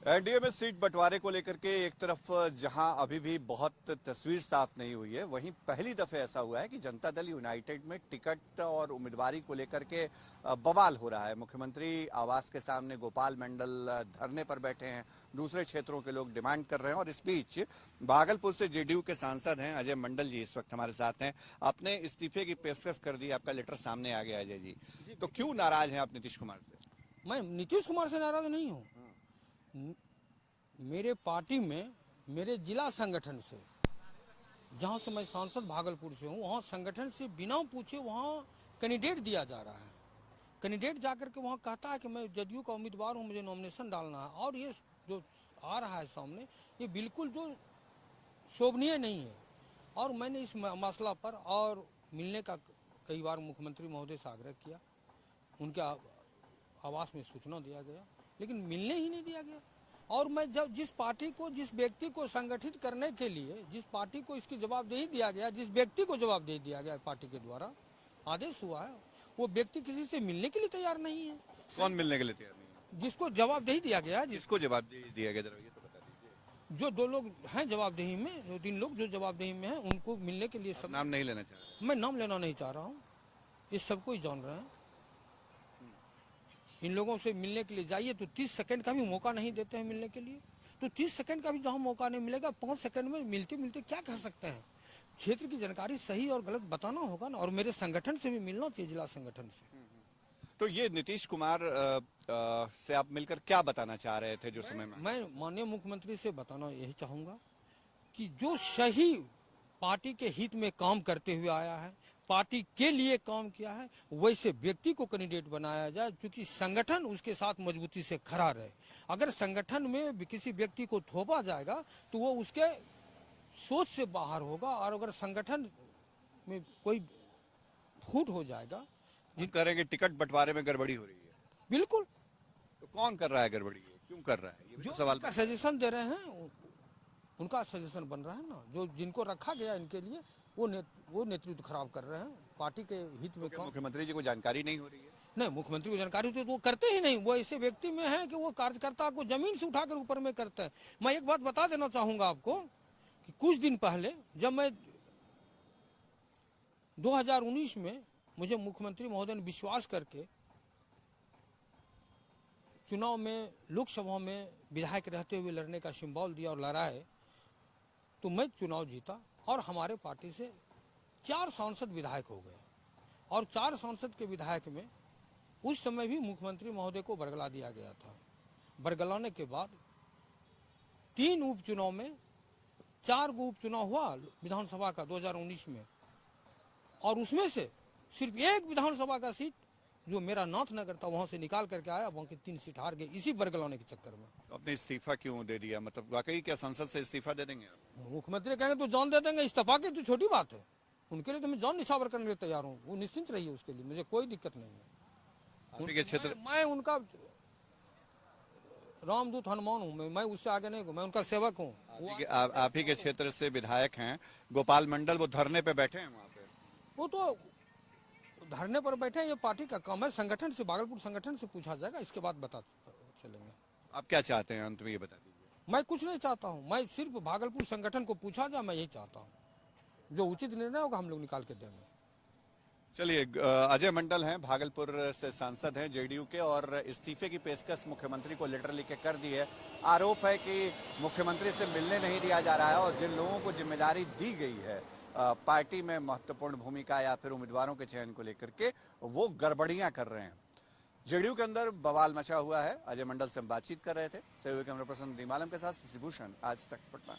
NDA में seat बंटवारे को लेकर के एक तरफ जहां अभी भी बहुत तस्वीर साफ नहीं हुई है, वहीं पहली दफे ऐसा हुआ है कि जनता दल यूनाइटेड में टिकट और उम्मीदवारी को लेकर के बवाल हो रहा है। मुख्यमंत्री आवास के सामने गोपाल मंडल धरने पर बैठे हैं, दूसरे क्षेत्रों के लोग डिमांड कर रहे हैं और इस बीच भागलपुर से जेडीयू के सांसद हैं अजय मंडल जी इस वक्त हमारे साथ हैं। आपने इस्तीफे की पेशकश कर दी, आपका लेटर सामने आ गया अजय जी, तो क्यों नाराज हैं आप नीतीश कुमार से? मैं नीतीश कुमार से नाराज नहीं हूँ। मेरे पार्टी में मेरे जिला संगठन से, जहाँ से मैं सांसद भागलपुर से हूँ, वहाँ संगठन से बिना पूछे वहाँ कैंडिडेट दिया जा रहा है। कैंडिडेट जाकर के वहाँ कहता है कि मैं जदयू का उम्मीदवार हूँ, मुझे नॉमिनेशन डालना है। और ये जो आ रहा है सामने, ये बिल्कुल जो शोभनीय नहीं है। और मैंने इस मसला पर और मिलने का कई बार मुख्यमंत्री महोदय से आग्रह किया, उनके आवास में सूचना दिया गया, लेकिन मिलने ही नहीं दिया गया। और मैं जब जिस पार्टी को, जिस व्यक्ति को संगठित करने के लिए, जिस पार्टी को इसकी जवाबदेही दिया गया, जिस व्यक्ति को जवाबदेही दिया गया पार्टी के द्वारा आदेश हुआ है, वो व्यक्ति किसी से मिलने के लिए तैयार नहीं है। कौन मिलने के लिए तैयार नहीं है? जिसको जवाबदेही दिया गया, जिसको जवाबदेही दिया गया, जरा ये तो बता दीजिए। जो दो लोग हैं जवाबदेही में, जो 3 लोग जो जवाबदेही में हैं, उनको मिलने के लिए सब नाम नहीं लेना चाह रहे? मैं नाम लेना नहीं चाह रहा हूँ, ये सबको ही जान रहे हैं। इन लोगों से मिलने के लिए जाइए तो 30 सेकंड का भी मौका नहीं देते हैं मिलने के लिए। तो 30 सेकंड का भी जहाँ मौका नहीं मिलेगा, 5 सेकंड में मिलते मिलते क्या कह सकते हैं? क्षेत्र की जानकारी सही और गलत बताना होगा ना। और मेरे संगठन से भी मिलना चाहिए, जिला संगठन से। तो ये नीतीश कुमार से आप मिलकर क्या बताना चाह रहे थे जो समय में? मैं माननीय मुख्यमंत्री से बताना यही चाहूंगा कि जो सही पार्टी के हित में काम करते हुए आया है, पार्टी के लिए काम किया है, वैसे व्यक्ति को कैंडिडेट बनाया जाए, क्योंकि संगठन उसके साथ मजबूती से खड़ा रहे। अगर संगठन में किसी व्यक्ति को थोपा जाएगा तो वो उसके सोच से बाहर होगा। और अगर संगठन में कोई फूट हो जाएगा, जिन करेंगे टिकट बंटवारे में गड़बड़ी हो रही है। बिल्कुल। तो कौन कर रहा है गड़बड़ी? क्यों कर रहा है? ये भी जो तो सवाल उनका सजेशन दे रहे हैं, उनका सजेशन बन रहा है ना। जो जिनको रखा गया इनके लिए, वो नेतृत्व खराब कर रहे हैं पार्टी के हित में। तो मुख्यमंत्री जी को जानकारी नहीं हो रही है? नहीं, मुख्यमंत्री को जानकारी होती है तो वो करते ही नहीं। वो ऐसे व्यक्ति में है कि वो कार्यकर्ता को जमीन से उठाकर ऊपर में करते हैं। मैं एक बात बता देना चाहूंगा आपको कि कुछ दिन पहले जब मैं 2019 में मुझे मुख्यमंत्री महोदय ने विश्वास करके चुनाव में, लोकसभा में विधायक रहते हुए लड़ने का सिंबल दिया और लड़ाए, तो मैं चुनाव जीता और हमारे पार्टी से 4 सांसद विधायक हो गए। और 4 सांसद के विधायक में उस समय भी मुख्यमंत्री महोदय को बरगला दिया गया था। बरगलाने के बाद 3 उपचुनाव में 4 गो उपचुनाव हुआ विधानसभा का 2019 में, और उसमें से सिर्फ एक विधानसभा का सीट जो मेरा नाथ नगर था वहां से निकाल करके आया, वहां की 3 सीट हार गए इसी बरगलाने के चक्कर में। आपने इस्तीफा क्यों दे दिया? मतलब वाकई क्या संसद से इस्तीफा दे देंगे आप? मुख्यमंत्री कहेंगे तो जान दे देंगे। इस्तीफा की तो छोटी बात है, उनके लिए तो मैं जान निछावर करने के लिए तैयार हूँ। वो निश्चिंत रहिए, उसके लिए मुझे कोई दिक्कत नहीं है। आप ही के क्षेत्र, मैं उनका रामदूत हनुमान हूँ, मैं उससे आगे नहीं हूँ, मैं उनका सेवक हूँ। आप ही के क्षेत्र से विधायक हैं गोपाल मंडल, वो धरने पे बैठे हैं वहाँ पे। वो तो धरने पर बैठे हैं, ये पार्टी का काम है। संगठन से, भागलपुर संगठन से पूछा जाएगा, इसके बाद बता चलेंगे। आप क्या चाहते हैं अंत में ये बता दीजिए? मैं कुछ नहीं चाहता हूँ, मैं सिर्फ भागलपुर संगठन को पूछा जाए, मैं यही चाहता हूँ। जो उचित निर्णय होगा हम लोग निकाल के देंगे। चलिए, अजय मंडल हैं, भागलपुर से सांसद हैं जेडीयू के, और इस्तीफे की पेशकश मुख्यमंत्री को लेटर लिख के कर दी है। आरोप है कि मुख्यमंत्री से मिलने नहीं दिया जा रहा है और जिन लोगों को जिम्मेदारी दी गई है पार्टी में महत्वपूर्ण भूमिका या फिर उम्मीदवारों के चयन को लेकर के, वो गड़बड़ियां कर रहे हैं। जेडीयू के अंदर बवाल मचा हुआ है। अजय मंडल से हम बातचीत कर रहे थे। सहयोगी कैमरा पर्सन दीम आलम के साथ शशि भूषण, आज तक पटना।